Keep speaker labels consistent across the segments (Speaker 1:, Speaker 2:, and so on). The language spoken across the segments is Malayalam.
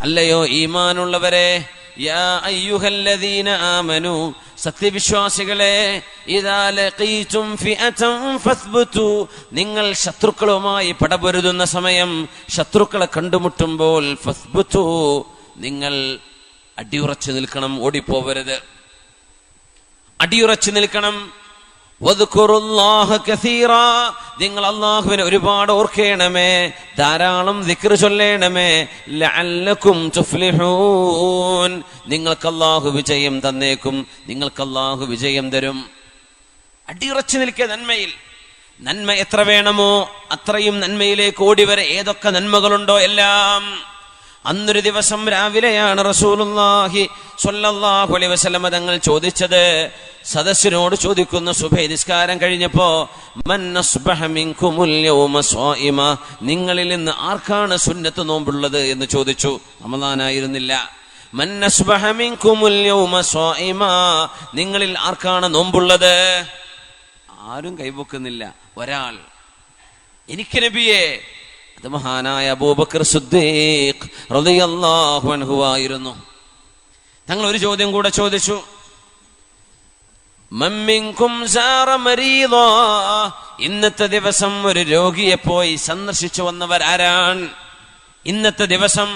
Speaker 1: അല്ലയോ ഈമാനുള്ളവരെ, യാ അയ്യുഹല്ലദീന ആമനു, സത്യവിശ്വാസികളെ, ഇദാ ലഖീതും ഫിഅതൻ ഫസ്ബുതു, നിങ്ങൾ ശത്രുക്കളുമായി പടപൊരുതുന്ന സമയം, ശത്രുക്കളെ കണ്ടുമുട്ടുമ്പോൾ ഫസ്ബുതു, നിങ്ങൾ അടിയുറച്ചു നിൽക്കണം, ഓടിപ്പോവരുത്, അടിയുറച്ചു നിൽക്കണം. വദ്കുറുല്ലാഹ കസീറാ, നിങ്ങൾ അല്ലാഹുവിനെ ഒരുപാട് ഓർക്കേണമേ, ധാരാളം ദിക്ർ ചൊല്ലേണമേ. ലഅല്ലകും തുഫ്ലിഹൂൻ, നിങ്ങൾക്ക് അല്ലാഹു വിജയം തന്നേക്കും, നിങ്ങൾക്ക് അല്ലാഹു വിജയം തരും. അടിയുറച്ചു നിൽക്കുക നന്മയിൽ. നന്മ എത്ര വേണമോ അത്രയും നന്മയിലേക്ക് ഓടിവരെ. ഏതൊക്കെ നന്മകളുണ്ടോ എല്ലാം. അന്നൊരു ദിവസം രാവിലെയാണ് റസൂലുള്ളാഹി സ്വല്ലല്ലാഹു അലൈഹി വസല്ലം തങ്ങൾ ചോദിച്ചത്. സദസ്സിനോട് ചോദിക്കുന്നു, സുബഹി നിസ്കാരം കഴിഞ്ഞപ്പോ, മൻ അസ്ബഹ മിൻകുമുൽ യൗമ സ്വായിമ, നിങ്ങളിൽ നിന്ന് ആർക്കാണ് സുന്നത്ത് നോമ്പുള്ളത് എന്ന് ചോദിച്ചു. റമദാനായിരുന്നില്ല. മൻ അസ്ബഹ മിൻകുമുൽ യൗമ സ്വായിമ, നിങ്ങളിൽ ആർക്കാണ് നോമ്പുള്ളത്? ആരും കൈപൊക്കുന്നില്ല. ഒരാൾ, എനിക്ക് നബിയെ. അത് മഹാനായ അബൂബക്കർ സിദ്ദീഖ് റളിയല്ലാഹു അൻഹു ആയിരുന്നു. തങ്ങൾ ഒരു ചോദ്യം കൂടെ ചോദിച്ചു. മമ്മിൻകും സാറ മരീദ, ഇന്നത്തെ ദിവസം ഒരു രോഗിയെ പോയി സന്ദർശിച്ചു വന്നവരാരാണ്? ഇന്നത്തെ ദിവസം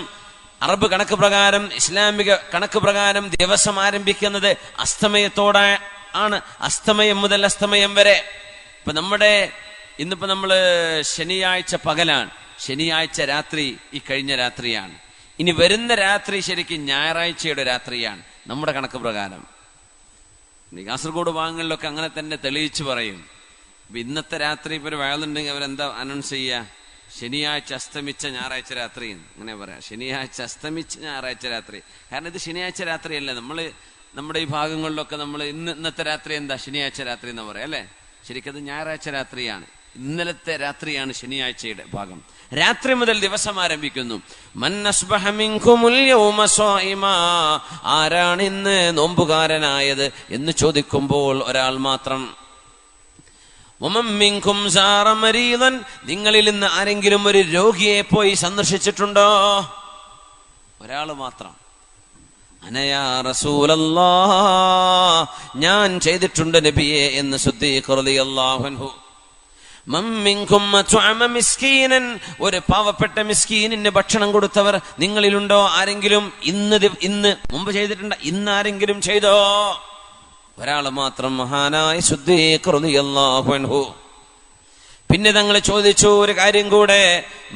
Speaker 1: അറബ് കണക്ക് പ്രകാരം, ഇസ്ലാമിക കണക്ക് പ്രകാരം ദിവസം ആരംഭിക്കുന്നത് അസ്തമയത്തോടെ ആണ്. അസ്തമയം മുതൽ അസ്തമയം വരെ. ഇന്നിപ്പോ നമ്മള് ശനിയാഴ്ച പകലാണ്, ശനിയാഴ്ച രാത്രി ഈ കഴിഞ്ഞ രാത്രിയാണ്. ഇനി വരുന്ന രാത്രി ശരിക്കും ഞായറാഴ്ചയുടെ രാത്രിയാണ് നമ്മുടെ കണക്ക് പ്രകാരം. കാസർഗോഡ് ഭാഗങ്ങളിലൊക്കെ അങ്ങനെ തന്നെ തെളിയിച്ചു പറയും. ഇന്നത്തെ രാത്രി ഇപ്പൊ ഒരു വയലുണ്ടെങ്കിൽ അവരെന്താ അനൗൺസ് ചെയ്യുക? ശനിയാഴ്ച അസ്തമിച്ച ഞായറാഴ്ച രാത്രി അങ്ങനെ പറയാം. ശനിയാഴ്ച അസ്തമിച്ച ഞായറാഴ്ച രാത്രി. കാരണം ഇത് ശനിയാഴ്ച രാത്രിയല്ല. നമ്മുടെ ഈ ഭാഗങ്ങളിലൊക്കെ നമ്മൾ ഇന്നത്തെ രാത്രി എന്താ ശനിയാഴ്ച രാത്രി എന്ന് പറയാം അല്ലെ? ശരിക്കത് ഞായറാഴ്ച രാത്രിയാണ്. ഇന്നലത്തെ രാത്രിയാണ് ശനിയാഴ്ചയുടെ ഭാഗം. രാത്രി മുതൽ ദിവസം ആരംഭിക്കുന്നു. മൻ അസ്ബഹ മിൻകുമുൽ യൗമ സ്വായിമാ, ആരാണ് ഇന്ന് നോമ്പുകാരനായത് എന്ന് ചോദിക്കുമ്പോൾ ഒരാൾ മാത്രം. വമൻ മിൻകും സാറ മരീദൻ, നിങ്ങളിൽ നിന്ന് ആരെങ്കിലും ഒരു രോഗിയെ പോയി സന്ദർശിച്ചിട്ടുണ്ടോ? ഒരാൾ മാത്രം. അനയാ റസൂലല്ലാഹ്, ഞാൻ ചെയ്തിട്ടുണ്ട് നബിയെ എന്ന് സിദ്ദീഖ് റളിയല്ലാഹു അൻഹു. മമ്മിൻകും അത്അമ മിസ്കീനൻ, ഒരു പാവപ്പെട്ട മിസ്കീനിന് ഭക്ഷണം കൊടുത്തവർ നിങ്ങളിലുണ്ടോ? ആരെങ്കിലും ഇന്ന് മുമ്പ് ചെയ്തിട്ടുണ്ട്? ഇന്ന് ആരെങ്കിലും ചെയ്തോ? ഒരാൾ മാത്രം, മഹാനായ സിദ്ദീഖ് റളിയല്ലാഹു അൻഹു. പിന്നെ തങ്ങൾ ചോദിച്ചു ഒരു കാര്യം കൂടെ.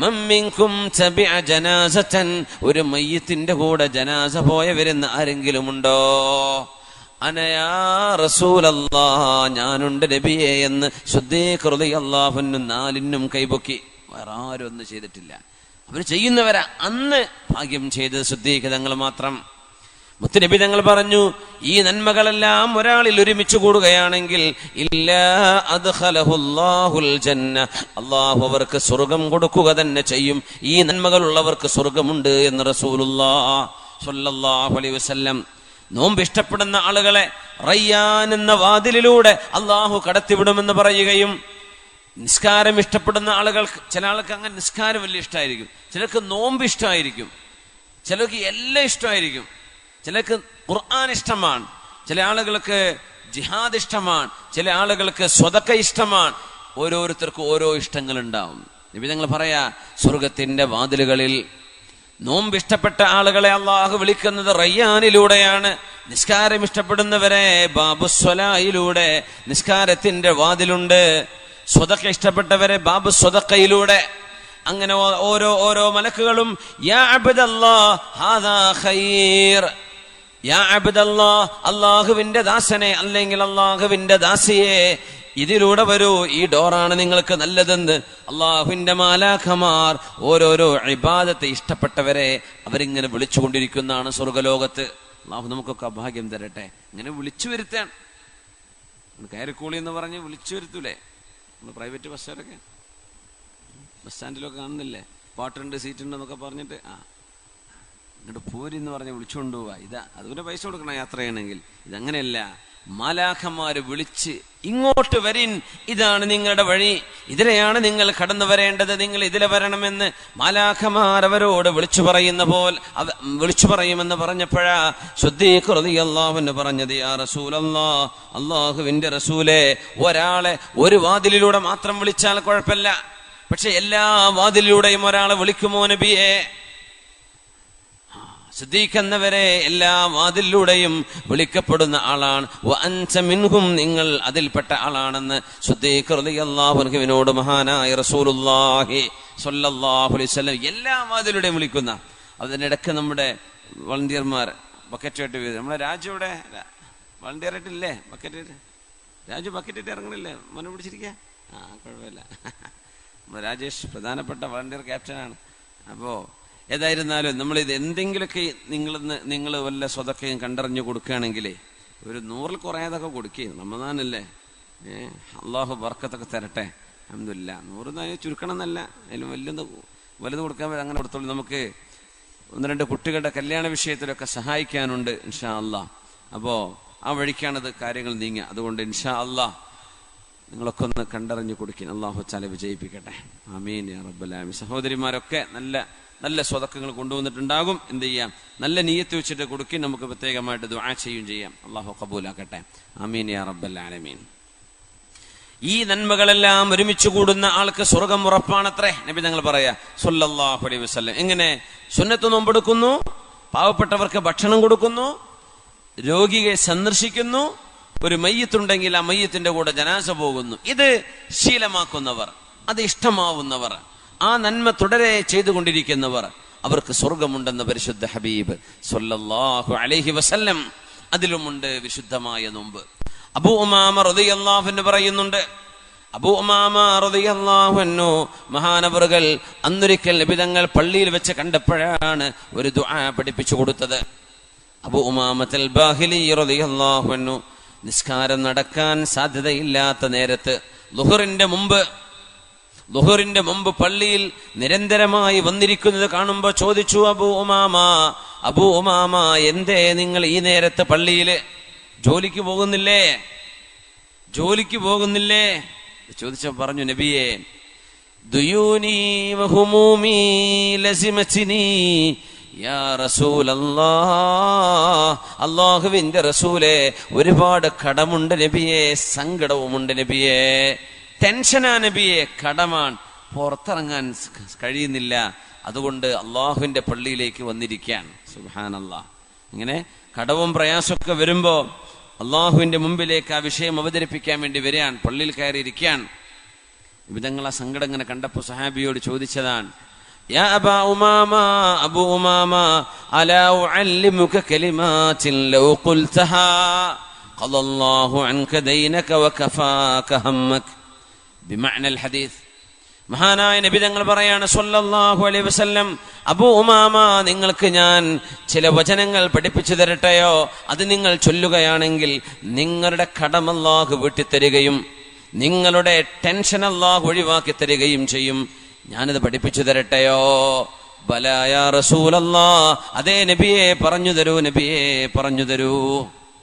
Speaker 1: മമ്മിൻകും തബിഅ ജനാസതൻ, ഒരു മയ്യിത്തിന്റെ കൂടെ ജനാസ പോയവരെന്ന് ആരെങ്കിലും ഉണ്ടോ? അനയാ റസൂലല്ലാഹ്, ഞാനുണ്ട് നബിയെ എന്ന് സിദ്ദീഖ് റളിയല്ലാഹു അൻഹു നാലിനും കൈപൊക്കി. വേറെ ആരും ഒന്നും ചെയ്തിട്ടില്ല. അവർ ചെയ്യുന്നവരാ. അന്ന് ഭാഗ്യം ചെയ്തത് സിദ്ദീഖ് തങ്ങൾ മാത്രം. മുത്തുനബി തങ്ങൾ പറഞ്ഞു, ഈ നന്മകളെല്ലാം ഒരാളിൽ ഒരുമിച്ച് കൂടുകയാണെങ്കിൽ ഇല്ലാ അദ്ഖലഹുല്ലാഹുൽ ജന്ന, അല്ലാഹു അവർക്ക് സ്വർഗ്ഗം കൊടുക്കുക തന്നെ ചെയ്യും. ഈ നന്മകളുള്ളവർക്ക് സ്വർഗ്ഗമുണ്ട് എന്ന് റസൂലുള്ളാഹി സ്വല്ലല്ലാഹു അലൈഹി വസല്ലം. നോമ്പ് ഇഷ്ടപ്പെടുന്ന ആളുകളെ റയ്യാൻ എന്ന വാതിലിലൂടെ അല്ലാഹു കടത്തിവിടുമെന്ന് പറയുകയും, നിസ്കാരം ഇഷ്ടപ്പെടുന്ന ആളുകൾക്ക്, ചില ആൾക്ക് അങ്ങനെ നിസ്കാരം വലിയ ഇഷ്ടമായിരിക്കും, ചിലർക്ക് നോമ്പ് ഇഷ്ടമായിരിക്കും, ചിലർക്ക് എല്ലാം ഇഷ്ടമായിരിക്കും, ചിലർക്ക് ഖുർആൻ ഇഷ്ടമാണ്, ചില ആളുകൾക്ക് ജിഹാദ് ഇഷ്ടമാണ്, ചില ആളുകൾക്ക് സ്വതക്ക ഇഷ്ടമാണ്. ഓരോരുത്തർക്കും ഓരോ ഇഷ്ടങ്ങൾ ഉണ്ടാവും. നബി തങ്ങൾ പറയാ, സ്വർഗത്തിന്റെ വാതിലുകളിൽ നോമ്പ് ഇഷ്ടപ്പെട്ട ആളുകളെ അള്ളാഹു വിളിക്കുന്നത് റയ്യാനിലൂടെയാണ്. നിസ്കാരം ഇഷ്ടപ്പെടുന്നവരെ ബാബുസ്വലായിലൂടെ, നിസ്കാരത്തിന്റെ വാതിലുണ്ട്. സ്വതക്ക ഇഷ്ടപ്പെട്ടവരെ ബാബു സ്വതക്കയിലൂടെ. അങ്ങനെ ഓരോ മലക്കുകളും യാ അബ്ദല്ലാഹ് ഹാദാ ഖൈർ, യാ അബ്ദല്ലാഹ്, അല്ലാഹുവിന്റെ ദാസനെ അല്ലെങ്കിൽ അല്ലാഹുവിന്റെ ദാസിയെ, ഇതിലൂടെ വരൂ, ഈ ഡോറാണ് നിങ്ങൾക്ക് നല്ലതെന്ന് അള്ളാഹുവിന്റെ മാലാഖമാർ ഓരോരോ ഇബാദത്തെ ഇഷ്ടപ്പെട്ടവരെ അവരിങ്ങനെ വിളിച്ചുകൊണ്ടിരിക്കുന്നതാണ് സ്വർഗലോകത്ത്. അള്ളാഹു നമുക്കൊക്കെ ഭാഗ്യം തരട്ടെ. ഇങ്ങനെ വിളിച്ചു വരുത്താൻ, കയറിക്കൂളി എന്ന് പറഞ്ഞ് വിളിച്ചു വരുത്തൂലേ നമ്മൾ പ്രൈവറ്റ് ബസ്സുകാരൊക്കെ? ബസ് സ്റ്റാൻഡിലൊക്കെ കാണുന്നില്ലേ, പാട്ടുണ്ട് സീറ്റുണ്ടെന്നൊക്കെ പറഞ്ഞിട്ട് ഇങ്ങോട്ട് പോരി എന്ന് പറഞ്ഞ് വിളിച്ചുകൊണ്ടുപോവാ. അതുപോലെ പൈസ കൊടുക്കണം യാത്ര ചെയ്യണമെങ്കിൽ. ഇതങ്ങനെയല്ല. മാലാഖമാര് വിളിച്ച് ഇങ്ങോട്ട് വരിൻ, ഇതാണ് നിങ്ങളുടെ വഴി, ഇതിലെയാണ് നിങ്ങൾ കടന്നു വരേണ്ടത്, നിങ്ങൾ ഇതിലെ വരണമെന്ന് മാലാഖമാർ അവരോട് വിളിച്ചു പറയുമെന്ന് പറഞ്ഞപ്പോഴാ സിദ്ദീഖ് റളിയല്ലാഹു അൻഹു പറഞ്ഞത്, യാ റസൂലല്ലാഹ്, അല്ലാഹുവിന്റെ റസൂലേ, ഒരാളെ ഒരു വാതിലിലൂടെ മാത്രം വിളിച്ചാൽ കുഴപ്പമില്ല, പക്ഷെ എല്ലാ വാതിലിലൂടെയും ഒരാളെ വിളിക്കുമോ നബിയെ? സിദ്ദീഖ് എന്നവരെ എല്ലാ വാതിലൂടെയും വിളിക്കപ്പെടുന്ന ആളാണ്. വഅൻത മിൻഹും, നിങ്ങൾ അതിൽപ്പെട്ട ആളാണെന്ന് സിദ്ദീഖ് റളിയല്ലാഹു അൻഹുവിനോട് മഹാനായ റസൂലുള്ളാഹി സ്വല്ലല്ലാഹു അലൈഹി വസല്ലം എല്ലാ വാതിലൂടെയും വിളിക്കുന്ന. അതിനിടയ്ക്ക് നമ്മുടെ വളണ്ടിയർമാർ ബക്കറ്റായിട്ട് വീഴും. നമ്മളെ രാജുവിടെ വളണ്ടിയറായിട്ടില്ലേ? രാജു ബക്കറ്റായിട്ട് ഇറങ്ങണില്ലേ? മനം പിടിച്ചിരിക്കുക? കുഴപ്പമില്ല. നമ്മുടെ രാജേഷ് പ്രധാനപ്പെട്ട വളണ്ടിയർ ക്യാപ്റ്റനാണ്. അപ്പോൾ ഏതായിരുന്നാലും നമ്മളിത് എന്തെങ്കിലുമൊക്കെ നിങ്ങൾ വല്ല സ്വതക്കയും കണ്ടറിഞ്ഞു കൊടുക്കുകയാണെങ്കിലേ ഒരു 100ൽ കുറയാതൊക്കെ കൊടുക്കുകയും റമദാനല്ലേ, അള്ളാഹു ബർക്കത്തൊക്കെ തരട്ടെ. അൽഹംദുലില്ലാ. 100 ചുരുക്കണം എന്നല്ല, അതിലും വലുത് കൊടുക്കാൻ അങ്ങനെ കൊടുത്തോളൂ. നമുക്ക് 1-2 കുട്ടികളുടെ കല്യാണ വിഷയത്തിലൊക്കെ സഹായിക്കാനുണ്ട് ഇൻഷാ അള്ളാഹ്. അപ്പോൾ ആ വഴിക്കാണത് കാര്യങ്ങൾ നീങ്ങുക. അതുകൊണ്ട് ഇൻഷാ അള്ളാഹ് നിങ്ങളൊക്കെ ഒന്ന് കണ്ടറിഞ്ഞു കൊടുക്കുക. അള്ളാഹു തആല വിജയിപ്പിക്കട്ടെ. ആമീൻ യാ റബ്ബൽ ആലമീൻ. സഹോദരിമാരൊക്കെ നല്ല നല്ല സ്വതക്കങ്ങൾ കൊണ്ടുവന്നിട്ടുണ്ടാകും. എന്ത് ചെയ്യാം, നല്ല നിയ്യത്ത് വെച്ചിട്ട് കൊടുക്കുകയും നമുക്ക് പ്രത്യേകമായിട്ട് ദുആ ചെയ്യുകയും ചെയ്യാം. അള്ളാഹു ഖബൂലാക്കട്ടെ. ആമീൻ യാ റബ്ബൽ ആലമീൻ. ഈ നന്മകളെല്ലാം ഒരുമിച്ച് കൂടുന്ന ആൾക്ക് സ്വർഗം ഉറപ്പാണത്രേ നബി തങ്ങൾ പറയാ സ്വല്ലല്ലാഹു അലൈഹി വസല്ലം. എങ്ങനെ? സുന്നത്ത് നോമ്പെടുക്കുന്നു, പാവപ്പെട്ടവർക്ക് ഭക്ഷണം കൊടുക്കുന്നു, രോഗിയെ സന്ദർശിക്കുന്നു, ഒരു മയ്യത്തുണ്ടെങ്കിൽ ആ മയ്യത്തിന്റെ കൂടെ ജനാസ പോകുന്നു. ഇത് ശീലമാക്കുന്നവർ, അത് ഇഷ്ടമാവുന്നവർ, ആ നന്മ തുടരെ ചെയ്തുകൊണ്ടിരിക്കുന്നവർ, അവർക്ക് സ്വർഗമുണ്ടെന്ന് പരിശുദ്ധ ഹബീബ് സ്വല്ലല്ലാഹു അലൈഹി വസല്ലം. അതിലുമുണ്ട് വിശുദ്ധമായ നോമ്പ്. അബൂ ഉമാമ റളിയല്ലാഹു അൻഹു പറയുന്നുണ്ട്, അബൂ ഉമാമ റളിയല്ലാഹു അൻഹു മഹാനവറുകൾ അന്നൊരിക്കൽ നബി തങ്ങൾ പള്ളിയിൽ വെച്ച് കണ്ടപ്പോഴാണ് ഒരു ദുആ പഠിപ്പിച്ചു കൊടുത്തത്. അബൂ ഉമാമത്തുൽ ബാഹിലി റളിയല്ലാഹു അൻഹു നിസ്കാരം നടക്കാൻ സാധ്യതയില്ലാത്ത നേരത്ത് ളുഹറിന്റെ മുമ്പ് പള്ളിയിൽ നിരന്തരമായി വന്നിരിക്കുന്നത് കാണുമ്പോ ചോദിച്ചു, അബൂ ഉമാമ, എന്തേ നിങ്ങൾ ഈ നേരത്തെ പള്ളിയില് ജോലിക്ക് പോകുന്നില്ലേ? ചോദിച്ച പറഞ്ഞു, നബിയെ, ദുയൂനി വഹുമൂമി ലസിമതിനി യാ റസൂലല്ലാഹ്, അല്ലാഹുവിന്റെ റസൂലേ, ഒരുപാട് കടമുണ്ട് നബിയെ, സങ്കടവുമുണ്ട് നബിയെ, ടെൻഷനാ നബിയെ, കടമാണ്, പുറത്തിറങ്ങാൻ കഴിയുന്നില്ല, അതുകൊണ്ട് അള്ളാഹുവിന്റെ പള്ളിയിലേക്ക് വന്നിരിക്കാൻ. സുബ്ഹാനല്ലാഹ്. ഇങ്ങനെ കടവും പ്രയാസമൊക്കെ വരുമ്പോ അള്ളാഹുവിന്റെ മുമ്പിലേക്ക് ആ വിഷയം അവതരിപ്പിക്കാൻ വേണ്ടി വരികയാണ്, പള്ളിയിൽ കയറിയിരിക്കാൻ. വിധങ്ങൾ ആ സങ്കടം ഇങ്ങനെ കണ്ടപ്പോ സഹാബിയോട് ചോദിച്ചതാണ്, യാ അബാ ഉമാമ, അബൂ ഉമാമ, അലാ ഉഅല്ലിമുക കലിമാത്തിൻ ലൗ ഖുൽതഹാ ഖദല്ലാഹു അൻക ദൈനക വകഫാക ഹമ്മക ബിമഅനൽ ഹദീസ്. മഹാനായ നബി തങ്ങൾ പറയാണ് സ്വല്ലല്ലാഹു അലൈഹി വസല്ലം, അബൂ ഉമാമ, നിങ്ങൾക്ക് ഞാൻ ചില വചനങ്ങൾ പഠിപ്പിച്ചു തരട്ടെയോ? അത് നിങ്ങൾ ചൊല്ലുകയാണെങ്കിൽ നിങ്ങളുടെ കടം അല്ലാഹു വീട്ടിത്തരികയും നിങ്ങളുടെ ടെൻഷൻ അല്ലാഹു ഒഴിവാക്കി തരികയും ചെയ്യും. ഞാനിത് പഠിപ്പിച്ചു തരട്ടെയോ? ബലാ യാ റസൂലല്ലാഹ്, അതേ നബിയെ, പറഞ്ഞു തരൂ.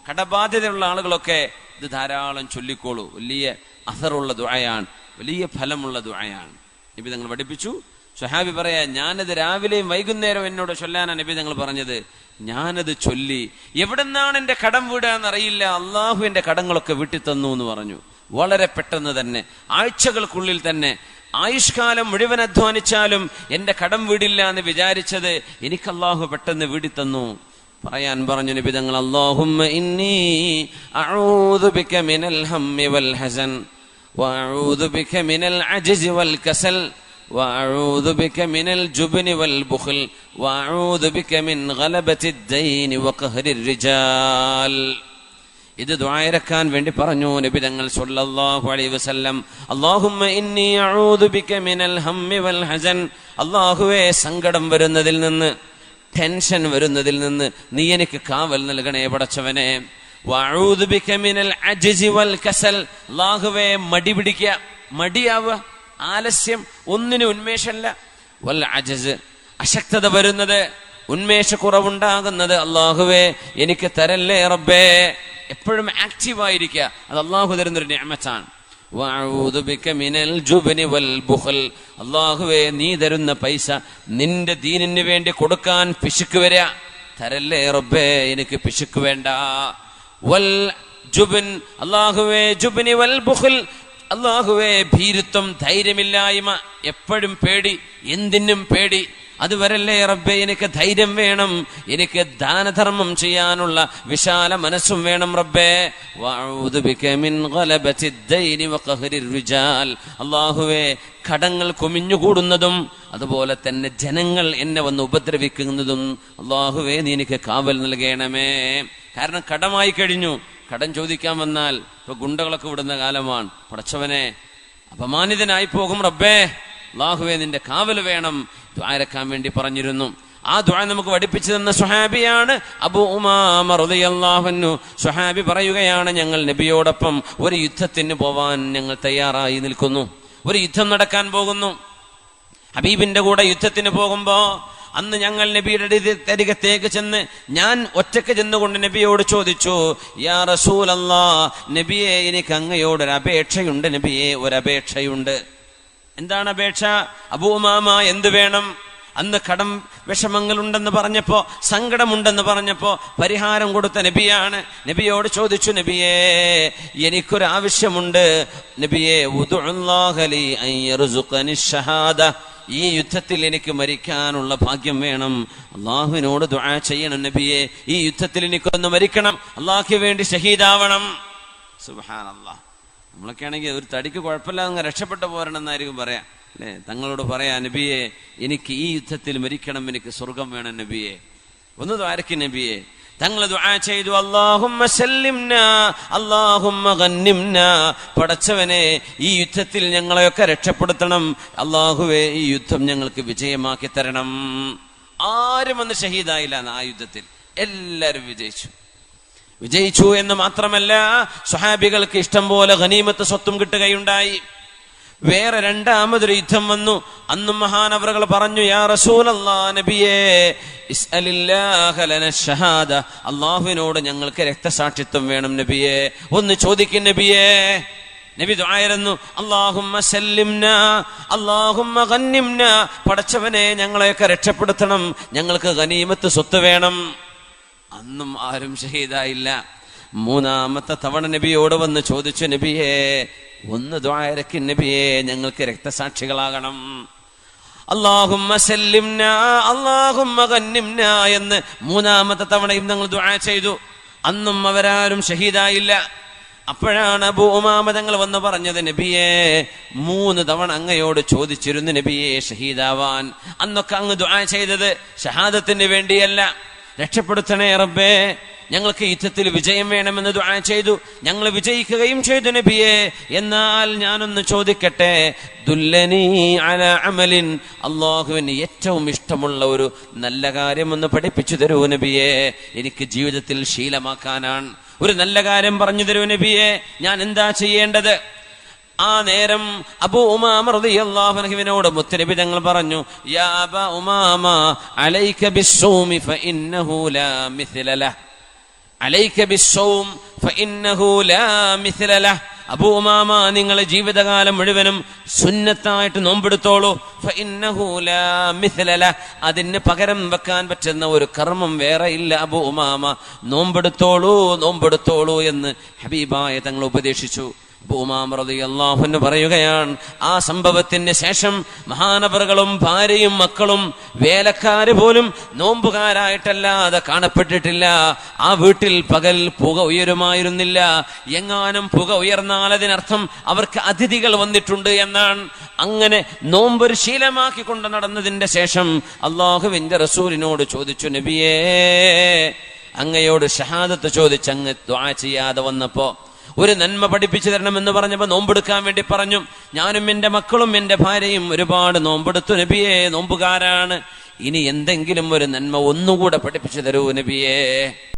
Speaker 1: കടബാധ്യതയുള്ള ആളുകളൊക്കെ ഇത് ധാരാളം ചൊല്ലിക്കോളൂ. വലിയ അസറുള്ള ദുആയാണ്, വലിയ ഫലമുള്ള ദുആയാണ്. നബി തങ്ങൾ പഠിപ്പിച്ചു. സ്വഹാബി പറയാ, ഞാനത് രാവിലെയും വൈകുന്നേരം എന്നോട് ചൊല്ലാനാണ് നബി തങ്ങൾ പറഞ്ഞത്. ഞാനത് ചൊല്ലി, എവിടെന്നാണ് എന്റെ കടം വീടാന്നറിയില്ല, അള്ളാഹു എന്റെ കടങ്ങളൊക്കെ വീട്ടി തന്നു എന്ന് പറഞ്ഞു. വളരെ പെട്ടെന്ന് തന്നെ, ആഴ്ചകൾക്കുള്ളിൽ തന്നെ, ആയുഷ്കാലം മുഴുവൻ അധ്വാനിച്ചാലും എന്റെ കടം വീടില്ല എന്ന് വിചാരിച്ചത് എനിക്ക് അള്ളാഹു പെട്ടെന്ന് വീടി തന്നു. പറയാൻ പറഞ്ഞു നബി തങ്ങൾ, അല്ലാഹുമ്മ ഇന്നി അഊദു ബിക മിനൽ ഹമ്മി വൽ ഹസൻ വഅഊദു ബിക മിനൽ അജ്സി വൽ കസൽ വഅഊദു ബിക മിനൽ ജുബ്നി വൽ ബുഖൽ വഅഊദു ബിക മിൻ ഗലബത്തിദ് ദൈനി വഖഹ്രിർ റിജാൽ. ഇത് ദുആയിരക്കാൻ വേണ്ടി പറഞ്ഞു നബി തങ്ങൾ സ്വല്ലല്ലാഹു അലൈഹി വസല്ലം. അല്ലാഹുമ്മ ഇന്നി അഊദു ബിക മിനൽ ഹമ്മി വൽ ഹസൻ, അല്ലാഹുവേ, സങ്കടം വരുന്നതിൽ നിന്ന്, ടെൻഷൻ വരുന്നതിൽ നിന്ന് നീ എനിക്ക് കാവൽ നൽകണേ പടച്ചവനെ. വഅഊദു ബിക മിനൽ അജ്സി വൽ കസൽ, അല്ലാഹുവേ, മടിയാവുക, ആലസ്യം, ഒന്നിനും ഉന്മേഷമില്ല. വൽ അജ്സ്, അശക്തത വരുന്നത്, ഉന്മേഷക്കുറവുണ്ടാകുന്നത് അല്ലാഹുവേ എനിക്ക് തരല്ലേ റബ്ബേ. എപ്പോഴും ആക്റ്റീവായിരിക്കുക, അത് അള്ളാഹു തരുന്നൊരു നിഅമത്താണ്. വഅഊദു ബിക മിനൽ ജുബ്നി വൽ ബുഖൽ. അല്ലാഹുവേ, നീ തരുന്ന പൈസ നിന്റെ ദീനിന് വേണ്ടി കൊടുക്കാൻ പിശുക്ക് വരിക. തരല്ലേ റബ്ബേ, എനിക്ക് പിശുക്ക് വേണ്ട. വൽ ജുബ്ൻ, അല്ലാഹുവേ, ജുബ്നി വൽ ബുഖൽ, അല്ലാഹുവേ, ഭീരുത്വം, ധൈര്യമില്ലായ്മ, എപ്പോഴും പേടി, എന്തിനും പേടി. അതുവരല്ലേ റബ്ബേ എനിക്ക് ധൈര്യം വേണം, എനിക്ക് ദാനധർമ്മം ചെയ്യാനുള്ള വിശാല മനസ്സും വേണം റബ്ബേ. വഅഊദു ബിക മിൻ ഗലബത്തിദ് ദൈനി വഖഹ്രിർ റിജാൽ. അല്ലാഹുവേ, കടങ്ങൾ കുമിഞ്ഞുകൂടുന്നതും അതുപോലെ തന്നെ ജനങ്ങൾ എന്നെ വന്ന് ഉപദ്രവിക്കുന്നതും അല്ലാഹുവേ നീ എനിക്ക് കാവൽ നൽകണമേ. കാരണം കടമായി കഴിഞ്ഞു, കടം ചോദിക്കാൻ വന്നാൽ ഇപ്പൊ ഗുണ്ടകളൊക്കെ വിടുന്ന കാലമാണ്. പടച്ചവനെ, അപമാനിതനായി പോകും റബ്ബേ, അല്ലാഹുവേ നിന്റെ കാവൽ വേണം. ദുആരക്കാൻ വേണ്ടി പറഞ്ഞിരുന്നു. ആ ദുആ നമുക്ക് പഠിപ്പിച്ചു തന്ന സ്വഹാബിയാണ് അബൂ ഉമാമ റളിയല്ലാഹു അൻഹു. സ്വഹാബി പറയുകയാണ്, ഞങ്ങൾ നബിയോടൊപ്പം ഒരു യുദ്ധത്തിന് പോവാൻ ഞങ്ങൾ തയ്യാറായി നിൽക്കുന്നു. ഒരു യുദ്ധം നടക്കാൻ പോകുന്നു. ഹബീബിന്റെ കൂടെ യുദ്ധത്തിന് പോകുമ്പോ അന്ന് ഞങ്ങൾ നബിയുടെ അരികത്തേക്ക് ചെന്ന് ഞാൻ ഒറ്റക്ക് ചെന്നുകൊണ്ട് നബിയോട് ചോദിച്ചു, യാ റസൂലല്ലാഹ്, നബിയെ, എനിക്ക് അങ്ങയോടൊരു അപേക്ഷയുണ്ട് നബിയെ, ഒരപേക്ഷയുണ്ട്. എന്താണ് അപേക്ഷ? അബൂ ഉമാമ, എന്ത് വേണം? അന്ന് കടം വിഷമങ്ങളുണ്ടെന്ന് പറഞ്ഞപ്പോ, സങ്കടമുണ്ടെന്ന് പറഞ്ഞപ്പോ പരിഹാരം കൊടുത്ത നബിയാണ്. നബിയോട് ചോദിച്ചു, നബിയേ, എനിക്കൊരാവശ്യമുണ്ട് നബിയേ, ഉദ്ഉല്ലാഹ ലി അൻ യർസുഖനി ഷഹാദ. ഈ യുദ്ധത്തിൽ എനിക്ക് മരിക്കാനുള്ള ഭാഗ്യം വേണം, അള്ളാഹുവിനോട് ദുആ ചെയ്യണം നബിയെ, ഈ യുദ്ധത്തിൽ എനിക്കൊന്ന് മരിക്കണം, അള്ളാഹ്ക്ക് വേണ്ടി ഷഹീദാവണം. സുബ്ഹാനല്ലാഹ്. നമ്മളൊക്കെ ആണെങ്കിൽ ഒരു തടിക്ക് കുഴപ്പമില്ലാതെ അങ്ങ് രക്ഷപ്പെട്ടു പോരണമെന്നായിരിക്കും പറയാം അല്ലെ. തങ്ങളോട് പറയാ, നബിയെ, എനിക്ക് ഈ യുദ്ധത്തിൽ മരിക്കണം, എനിക്ക് സ്വർഗം വേണം നബിയെ, ഒന്ന് ദ്വാരക്ക് നബിയെ. തങ്ങൾ ദുആ ചെയ്തു, അല്ലാഹുമ്മ സല്ലിംനാ അല്ലാഹുമ്മ ഗന്നിംനാ. പടച്ചവനെ, ഈ യുദ്ധത്തിൽ ഞങ്ങളെയൊക്കെ രക്ഷപ്പെടുത്തണം, അല്ലാഹുവേ, ഈ യുദ്ധം ഞങ്ങൾക്ക് വിജയമാക്കി തരണം. ആരും അന്ന് ഷഹീദായില്ല ആ യുദ്ധത്തിൽ, എല്ലാവരും വിജയിച്ചു എന്ന് മാത്രമല്ല, സ്വഹാബികൾക്ക് ഇഷ്ടം പോലെ ഗനീമത്ത് സ്വത്തും കിട്ടുകയുണ്ടായി. വേറെ രണ്ടാമതൊരു യുദ്ധം വന്നു. അന്നും മഹാനവറുകൾ പറഞ്ഞു, യാ റസൂലല്ലാഹ്, നബിയേ, ഇസ്അലില്ലാഹ ലന ഷഹാദ. അല്ലാഹുവിനോട് ഞങ്ങൾക്ക് രക്തസാക്ഷിത്വം വേണം നബിയേ, ഒന്ന് ചോദിക്കും നബിയേ. നബി ദുആയിരുന്നു, അല്ലാഹുമ്മ സല്ലിംനാ അല്ലാഹുമ്മ ഗന്നിംനാ. പടച്ചവനെ, ഞങ്ങളെയൊക്കെ രക്ഷപ്പെടുത്തണം, ഞങ്ങൾക്ക് ഗനീമത്ത് സ്വത്ത് വേണം. അന്നും ആരും ഷഹീദായില്ല. മൂന്നാമത്തെ തവണ നബിയോട് വന്ന് ചോദിച്ചു, നബിയേ, ഒന്ന് ദുആരക്ക് നബിയേ, ഞങ്ങൾക്ക് രക്തസാക്ഷികളാകണം. അല്ലാഹുമ്മ സല്ലിംനാ അല്ലാഹുമ്മ ഗന്നിംനാ എന്ന് മൂന്നാമത്തെ തവണയും ഞങ്ങൾ ദുആ ചെയ്തു. അന്നും അവരാരും ഷഹീദായില്ല. അപ്പോഴാണ് അബൂ ഉമാമ തങ്ങൾ വന്ന് പറഞ്ഞത്, നബിയേ, 3 തവണ അങ്ങയോട് ചോദിച്ചിരുന്നു നബിയേ ഷഹീദാവാൻ. അന്നൊക്കെ അങ്ങ് ദുആ ചെയ്തത് ഷഹാദത്തിന് വേണ്ടിയല്ല, രക്ഷപ്പെടുത്തണേ റബ്ബേ, ഞങ്ങൾക്ക് യുദ്ധത്തിൽ വിജയം വേണമെന്ന് ദുആ ചെയ്തു. ഞങ്ങൾ വിജയിക്കുകയും ചെയ്തു നബിയെ. എന്നാൽ ഞാനൊന്ന് ചോദിക്കട്ടെ, ദുല്ലനി അലാ അമലിൻ, അല്ലാഹുവിന് ഏറ്റവും ഇഷ്ടമുള്ള ഒരു നല്ല കാര്യം ഒന്ന് പഠിപ്പിച്ചു തരൂ നബിയെ, എനിക്ക് ജീവിതത്തിൽ ശീലമാക്കാനാണ്. ഒരു നല്ല കാര്യം പറഞ്ഞു തരൂ നബിയെ, ഞാൻ എന്താ ചെയ്യേണ്ടത്? ആ നേരം അബൂ ഉമാമ റളിയല്ലാഹു അൻഹുവിനോട് മുത്തനബി തങ്ങൾ പറഞ്ഞു, യാ അബാ ഉമാമ, അലൈക ബിസ്സൗമി ഫഇന്നഹു ലാ മിസ്ല ലഹ്. അലൈക ബിസ്സൗം ഫഇന്നഹു ലാ മിസ്ല ലഹ്. അബൂ ഉമാമ, നിങ്ങളെ ജീവിതകാലം മുഴുവനും സുന്നത്തായിട്ട് നോമ്പെടുത്തോളൂ. ഫഇന്നഹു ലാ മിസ്ല ലഹ്. അതിന് പകരം വെക്കാൻ പറ്റുന്ന ഒരു കർമ്മം വേറെ ഇല്ല അബൂ ഉമാമ, നോമ്പെടുത്തോളൂ എന്ന് ഹബീബായ തങ്ങൾ ഉപദേശിച്ചു. അബൂ ഉമാമ റളിയല്ലാഹു അൻഹു പറയുകയാണ്, ആ സംഭവത്തിന് ശേഷം മഹാനവറുകളും ഭാര്യയും മക്കളും വേലക്കാര് പോലും നോമ്പുകാരായിട്ടല്ലാതെ കാണപ്പെട്ടിട്ടില്ല. ആ വീട്ടിൽ പകൽ പുക ഉയരുമായിരുന്നില്ല. എങ്ങാനും പുക ഉയർന്നാൽ അതിനർത്ഥം അവർക്ക് അതിഥികൾ വന്നിട്ടുണ്ട് എന്നാണ്. അങ്ങനെ നോമ്പൊരു ശീലമാക്കി കൊണ്ട് നടന്നതിന്റെ ശേഷം അല്ലാഹുവിന്റെ റസൂലിനോട് ചോദിച്ചു, നബിയേ, അങ്ങയോട് ഷഹാദത്ത് ചോദിച്ച് അങ്ങ് ദുആ ചെയ്യാതെ വന്നപ്പോ ഒരു നന്മ പഠിപ്പിച്ചു തരണമെന്ന് പറഞ്ഞപ്പോ നോമ്പെടുക്കാൻ വേണ്ടി പറഞ്ഞു. ഞാനും എന്റെ മക്കളും എന്റെ ഭാര്യയും ഒരുപാട് നോമ്പെടുത്തു നബിയെ, നോമ്പുകാരാണ്. ഇനി എന്തെങ്കിലും ഒരു നന്മ ഒന്നുകൂടെ പഠിപ്പിച്ചു തരൂ നബിയേ.